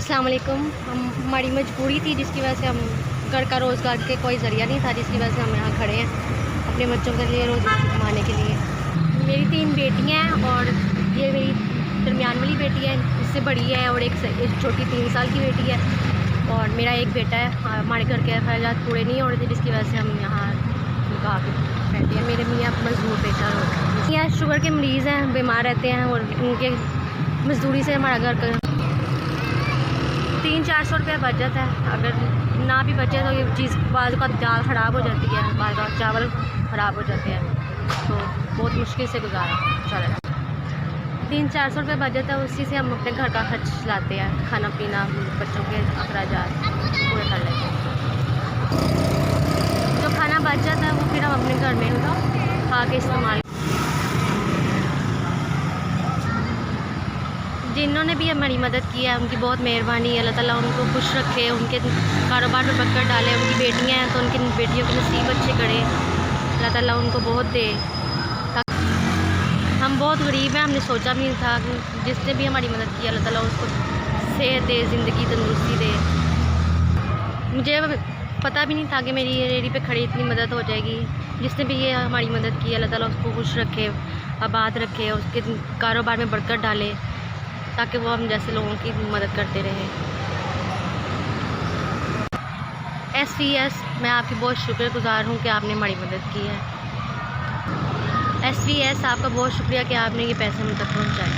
अस्सलाम वालेकुम। हमारी मजबूरी थी जिसकी वजह से हम घर का रोज़गार के कोई ज़रिया नहीं था, जिसकी वजह से हम यहाँ खड़े हैं अपने बच्चों के लिए रोज़गार कमाने के लिए। मेरी 3 बेटियाँ हैं और ये मेरी दरमियान वाली बेटी है, इससे बड़ी है, और एक छोटी 3 साल की बेटी है और मेरा एक बेटा है। हमारे घर के अखराजात पूरे नहीं हो रहे थे, जिसकी वजह से हम यहाँ लगा के बैठे हैं। मेरे मियाँ मजदूर पेशा होते हैं, शुगर के मरीज़ हैं, बीमार रहते हैं और उनके मजदूरी से हमारा घर का 300-400 रुपये बचत है। अगर ना भी बचे तो ये चीज़ बाद का दाल ख़राब हो जाती है, बाद का चावल ख़राब हो जाते हैं, तो बहुत मुश्किल से गुजारा चल रहा है। 300-400 रुपये बचत है, उसी से हम अपने घर का खर्च चलाते हैं, खाना पीना, बच्चों के अखराजात पूरे कर लेते हैं। जो खाना बच जाता है वो फिर हम अपने घर में खा के इस्तेमाल। जिन्होंने भी हमारी मदद की है उनकी बहुत मेहरबानी। अल्लाह ताला उनको खुश रखे, उनके कारोबार में बरकत डाले। उनकी बेटियां हैं तो उनकी बेटियों के नसीब अच्छे करे, अल्लाह ताला उनको बहुत दे। हम बहुत गरीब हैं, हमने सोचा भी नहीं था कि जिसने भी हमारी मदद की अल्लाह ताला उसको सेहत दे, ज़िंदगी तंदुरुस्ती दे। मुझे पता भी नहीं था कि मेरी रेडी पे खड़ी इतनी मदद हो जाएगी। जिसने भी ये हमारी मदद की अल्लाह ताला उसको खुश रखे, आबाद रखे, उसके कारोबार में बरकत डाले, ताकि वो हम जैसे लोगों की मदद करते रहें। SVS मैं आपकी बहुत शुक्रगुज़ार हूँ कि आपने हमारी मदद की है। SVS आपका बहुत शुक्रिया कि आपने ये पैसे मुझ तक पहुँचाए।